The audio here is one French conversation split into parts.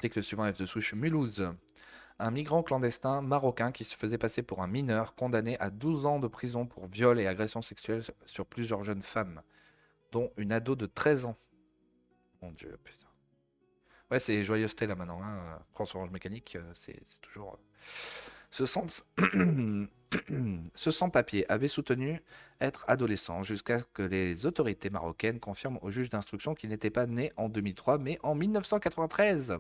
Article suivant F de souche Mulhouse. Un migrant clandestin marocain qui se faisait passer pour un mineur condamné à 12 ans de prison pour viol et agression sexuelle sur plusieurs jeunes femmes, dont une ado de 13 ans. Mon dieu, putain. Ouais, c'est joyeuseté là maintenant. Hein. France Orange Mécanique, c'est toujours. Ce sans... Ce sans-papier avait soutenu être adolescent jusqu'à ce que les autorités marocaines confirment au juge d'instruction qu'il n'était pas né en 2003 mais en 1993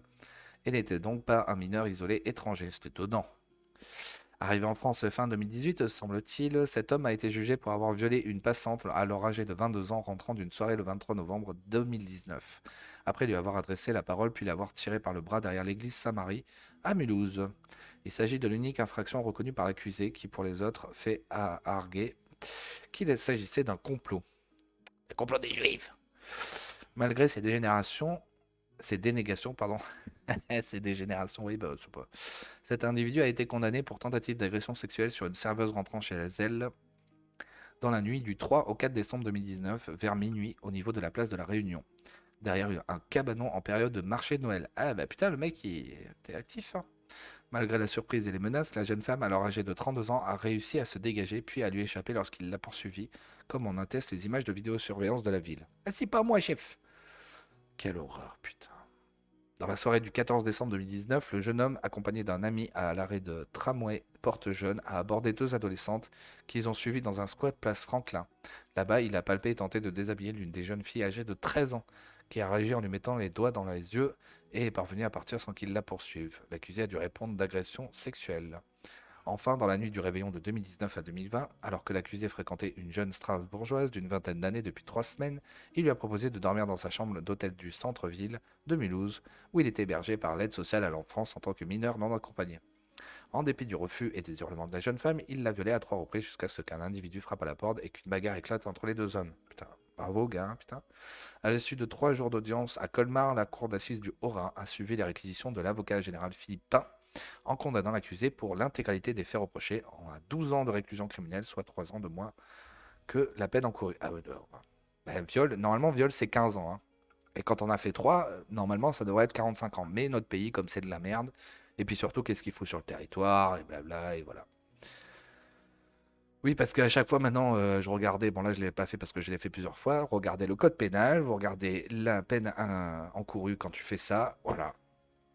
et n'était donc pas un mineur isolé étranger. C'était étonnant. Arrivé en France fin 2018, semble-t-il, cet homme a été jugé pour avoir violé une passante alors âgée de 22 ans rentrant d'une soirée le 23 novembre 2019, après lui avoir adressé la parole puis l'avoir tiré par le bras derrière l'église Saint-Marie à Mulhouse. Il s'agit de l'unique infraction reconnue par l'accusé qui, pour les autres, fait arguer qu'il s'agissait d'un complot. Le complot des juifs. Malgré ces dénégations, pardon, ces dégénérations, oui, bah, c'est pas. Cet individu a été condamné pour tentative d'agression sexuelle sur une serveuse rentrant chez elle dans la nuit du 3 au 4 décembre 2019, vers minuit, au niveau de la place de la Réunion, derrière un cabanon en période de marché de Noël. Ah bah putain, le mec, il était actif, hein. Malgré la surprise et les menaces, la jeune femme, alors âgée de 32 ans, a réussi à se dégager puis à lui échapper lorsqu'il l'a poursuivie, comme en attestent les images de vidéosurveillance de la ville. Ah, c'est pas moi, chef. Quelle horreur, putain. Dans la soirée du 14 décembre 2019, le jeune homme, accompagné d'un ami à l'arrêt de tramway Porte-Jeune, a abordé deux adolescentes qu'ils ont suivies dans un squat place Franklin. Là-bas, il a palpé et tenté de déshabiller l'une des jeunes filles âgées de 13 ans, qui a réagi en lui mettant les doigts dans les yeux et est parvenu à partir sans qu'il la poursuive. L'accusé a dû répondre d'agression sexuelle. Enfin, dans la nuit du réveillon de 2019 à 2020, alors que l'accusé fréquentait une jeune strasbourgeoise d'une vingtaine d'années depuis 3 semaines, il lui a proposé de dormir dans sa chambre d'hôtel du centre-ville de Mulhouse, où il était hébergé par l'aide sociale à l'enfance en tant que mineur non accompagné. En dépit du refus et des hurlements de la jeune femme, il l'a violée à 3 reprises jusqu'à ce qu'un individu frappe à la porte et qu'une bagarre éclate entre les deux hommes. Putain, bravo gars, hein, putain. À l'issue de 3 jours d'audience à Colmar, la cour d'assises du Haut-Rhin a suivi les réquisitions de l'avocat général Philippe Pain en condamnant l'accusé pour l'intégralité des faits reprochés à 12 ans de réclusion criminelle, soit 3 ans de moins que la peine encourue. Ah ouais, viol, normalement, viol, c'est 15 ans. Hein. Et quand on a fait 3, normalement, ça devrait être 45 ans. Mais notre pays, comme c'est de la merde, et puis surtout, qu'est-ce qu'il faut sur le territoire, et blabla, et voilà. Oui, parce qu'à chaque fois maintenant, je regardais, bon là je ne l'ai pas fait parce que je l'ai fait plusieurs fois, regardez le code pénal, vous regardez la peine encourue quand tu fais ça, voilà.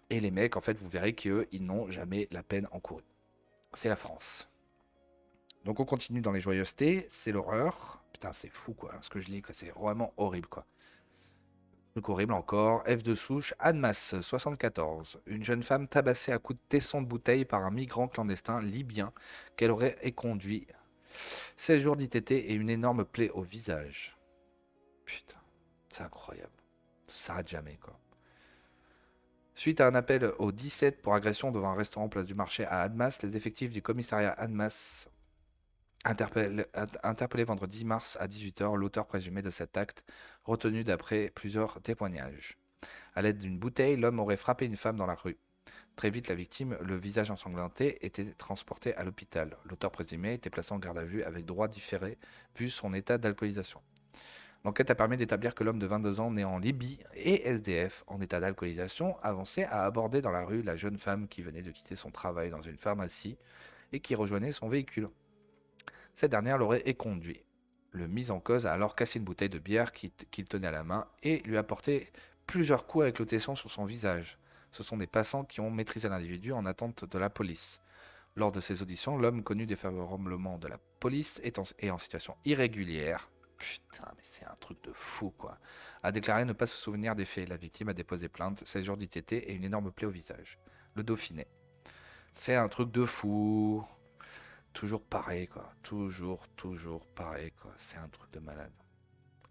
Et les mecs, en fait, vous verrez qu'eux, ils n'ont jamais la peine encourue. C'est la France. Donc on continue dans les joyeusetés, c'est l'horreur. Putain, c'est fou quoi, ce que je lis, quoi. C'est vraiment horrible quoi. Truc horrible encore. F de souche, Annemasse, 74. Une jeune femme tabassée à coups de tesson de bouteille par un migrant clandestin libyen qu'elle aurait éconduit. 16 jours d'ITT et une énorme plaie au visage. Putain, c'est incroyable. Ça s'arrête jamais quoi. Suite à un appel au 17 pour agression devant un restaurant place du marché à Annemasse, les effectifs du commissariat Annemasse interpellé vendredi mars à 18 h l'auteur présumé de cet acte, retenu d'après plusieurs témoignages. À l'aide d'une bouteille, l'homme aurait frappé une femme dans la rue. Très vite, la victime, le visage ensanglanté, était transportée à l'hôpital. L'auteur présumé était placé en garde à vue avec droit différé, vu son état d'alcoolisation. L'enquête a permis d'établir que l'homme de 22 ans né en Libye et SDF en état d'alcoolisation avançait à aborder dans la rue la jeune femme qui venait de quitter son travail dans une pharmacie et qui rejoignait son véhicule. Cette dernière l'aurait éconduit. Le mis en cause a alors cassé une bouteille de bière qu'il tenait à la main et lui a porté plusieurs coups avec le tesson sur son visage. Ce sont des passants qui ont maîtrisé l'individu en attente de la police. Lors de ces auditions, l'homme connu défavorablement de la police est en situation irrégulière. Putain, mais c'est un truc de fou, quoi. A déclaré ne pas se souvenir des faits. La victime a déposé plainte, 16 jours d'ITT et une énorme plaie au visage. Le Dauphiné. C'est un truc de fou. Toujours pareil, quoi. Toujours pareil, quoi. C'est un truc de malade.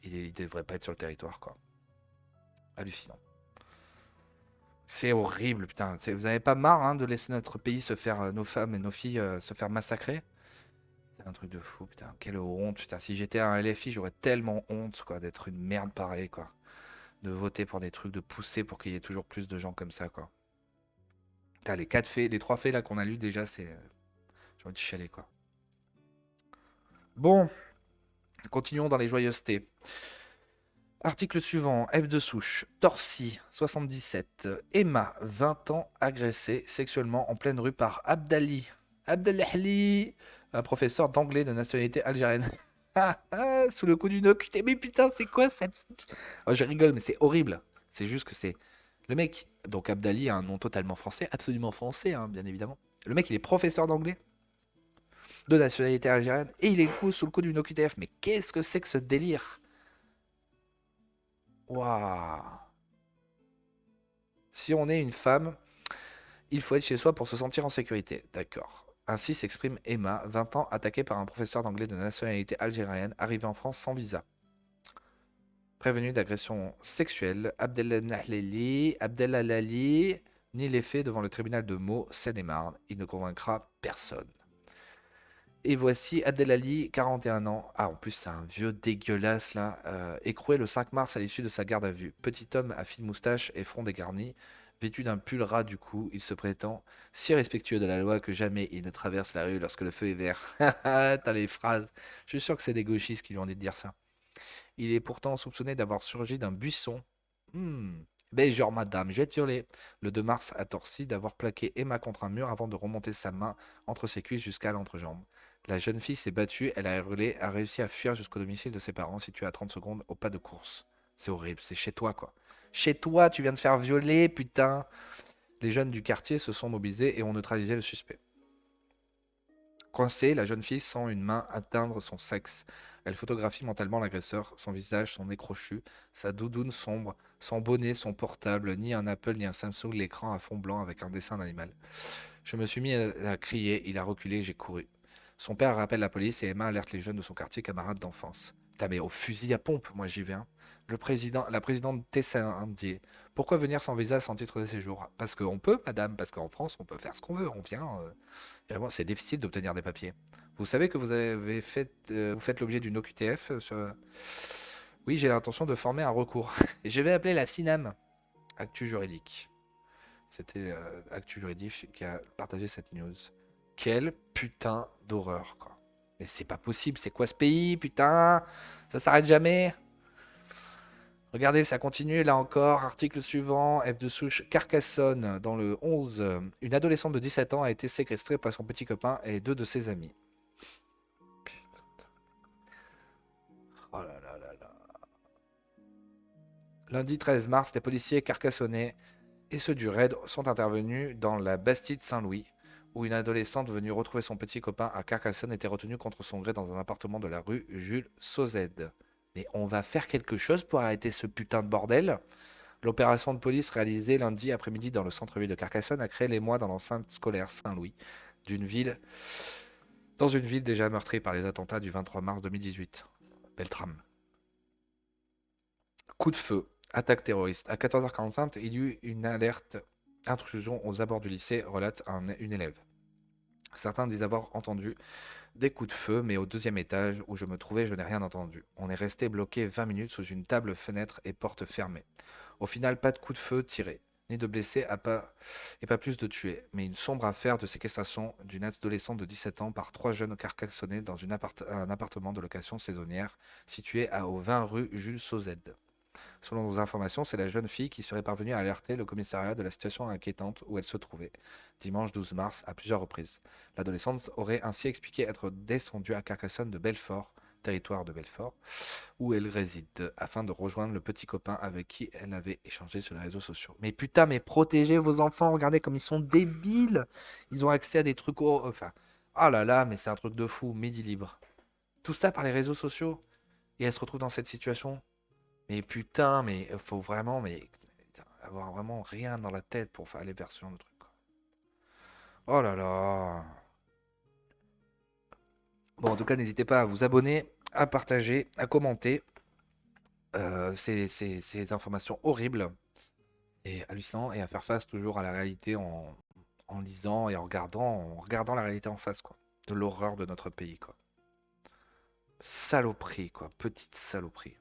Il devrait pas être sur le territoire, quoi. Hallucinant. C'est horrible, putain. Vous avez pas marre hein, de laisser notre pays se faire, nos femmes et nos filles se faire massacrer? C'est un truc de fou, putain. Quelle honte, putain. Si j'étais un LFI, j'aurais tellement honte, quoi, d'être une merde pareille, quoi. De voter pour des trucs, de pousser pour qu'il y ait toujours plus de gens comme ça, quoi. Putain, les 4 faits, les 3 faits là qu'on a lus déjà, c'est. J'ai envie de chialer, quoi. Bon, continuons dans les joyeusetés. Article suivant, F de souche, Torcy, 77. Emma, 20 ans, agressée sexuellement en pleine rue par Abdali. Abdelahli, un professeur d'anglais de nationalité algérienne. Sous le coup d'une OQT. Mais putain, c'est quoi cette... Oh, je rigole, mais c'est horrible. C'est juste que c'est... Le mec, donc Abdali a un nom totalement français, absolument français, hein, bien évidemment. Le mec, il est professeur d'anglais de nationalité algérienne et il est sous le coup d'une OQTF. Mais qu'est-ce que c'est que ce délire? Waouh. Si on est une femme, il faut être chez soi pour se sentir en sécurité. D'accord. Ainsi s'exprime Emma, 20 ans, attaquée par un professeur d'anglais de nationalité algérienne, arrivé en France sans visa. Prévenu d'agression sexuelle, Abdellalali nie les faits devant le tribunal de Meaux, Seine-et-Marne. Il ne convaincra personne. Et voici Abdelali, 41 ans. Ah, en plus, c'est un vieux dégueulasse, là. Écroué le 5 mars à l'issue de sa garde à vue. Petit homme à fine moustache et front dégarni. Vêtu d'un pull ras du cou, il se prétend si respectueux de la loi que jamais il ne traverse la rue lorsque le feu est vert. T'as les phrases. Je suis sûr que c'est des gauchistes qui lui ont dit de dire ça. Il est pourtant soupçonné d'avoir surgi d'un buisson. Hmm. Ben, genre, madame, je vais te violer. Le 2 mars à Torcy, d'avoir plaqué Emma contre un mur avant de remonter sa main entre ses cuisses jusqu'à l'entrejambe. La jeune fille s'est battue, elle a hurlé, a réussi à fuir jusqu'au domicile de ses parents, situé à 30 secondes au pas de course. C'est horrible, c'est chez toi, quoi. Chez toi, tu viens de faire violer, putain. Les jeunes du quartier se sont mobilisés et ont neutralisé le suspect. Coincée, la jeune fille sent une main atteindre son sexe. Elle photographie mentalement l'agresseur, son visage, son nez crochu, sa doudoune sombre, son bonnet, son portable, ni un Apple ni un Samsung, l'écran à fond blanc avec un dessin d'animal. Je me suis mis à crier, il a reculé, j'ai couru. Son père rappelle la police et Emma alerte les jeunes de son quartier, camarades d'enfance. Putain, mais au fusil à pompe, moi j'y vais. Hein. La présidente Tessandie. Pourquoi venir sans visa, sans titre de séjour? Parce qu'on peut, madame, parce qu'en France, on peut faire ce qu'on veut. On vient. Vraiment, c'est difficile d'obtenir des papiers. Vous savez que vous faites l'objet d'une OQTF Oui, j'ai l'intention de former un recours. Et je vais appeler la CINAM, Actu Juridique. C'était Actu Juridique qui a partagé cette news. Quelle putain d'horreur, quoi. Mais c'est pas possible, c'est quoi ce pays, putain? Ça s'arrête jamais. Regardez, ça continue, là encore, article suivant, F de souche, Carcassonne, dans le 11, une adolescente de 17 ans a été séquestrée par son petit copain et deux de ses amis. Putain. Oh là là là là. Lundi 13 mars, les policiers carcassonnais et ceux du raid sont intervenus dans la Bastide Saint-Louis, où une adolescente venue retrouver son petit copain à Carcassonne était retenue contre son gré dans un appartement de la rue Jules Sauzet. Mais on va faire quelque chose pour arrêter ce putain de bordel. L'opération de police réalisée lundi après-midi dans le centre-ville de Carcassonne a créé l'émoi dans l'enceinte scolaire Saint-Louis, dans une ville déjà meurtrie par les attentats du 23 mars 2018. Beltrame. Coup de feu, attaque terroriste. À 14h45, il y eut une alerte intrusion aux abords du lycée, relate une élève. Certains disent avoir entendu des coups de feu, mais au deuxième étage où je me trouvais, je n'ai rien entendu. On est resté bloqué 20 minutes sous une table, fenêtre et porte fermée. Au final, pas de coup de feu tiré, ni de blessés et pas plus de tués, mais une sombre affaire de séquestration d'une adolescente de 17 ans par trois jeunes carcassonnais dans un appartement de location saisonnière situé au 20 rue Jules Sauzet. Selon nos informations, c'est la jeune fille qui serait parvenue à alerter le commissariat de la situation inquiétante où elle se trouvait, dimanche 12 mars, à plusieurs reprises. L'adolescente aurait ainsi expliqué être descendue à Carcassonne de Belfort, territoire de Belfort, où elle réside, afin de rejoindre le petit copain avec qui elle avait échangé sur les réseaux sociaux. Mais putain, mais protégez vos enfants, regardez comme ils sont débiles. Ils ont accès à des trucs... Enfin, oh là là, mais c'est un truc de fou, midi libre. Tout ça par les réseaux sociaux. Et elle se retrouve dans cette situation. Mais putain, mais faut vraiment avoir vraiment rien dans la tête pour aller vers ce genre de truc, quoi. Oh là là. Bon, en tout cas, n'hésitez pas à vous abonner, à partager, à commenter ces informations horribles et hallucinantes et à faire face toujours à la réalité en lisant et en regardant la réalité en face, quoi. De l'horreur de notre pays, quoi. Saloperie, quoi. Petite saloperie.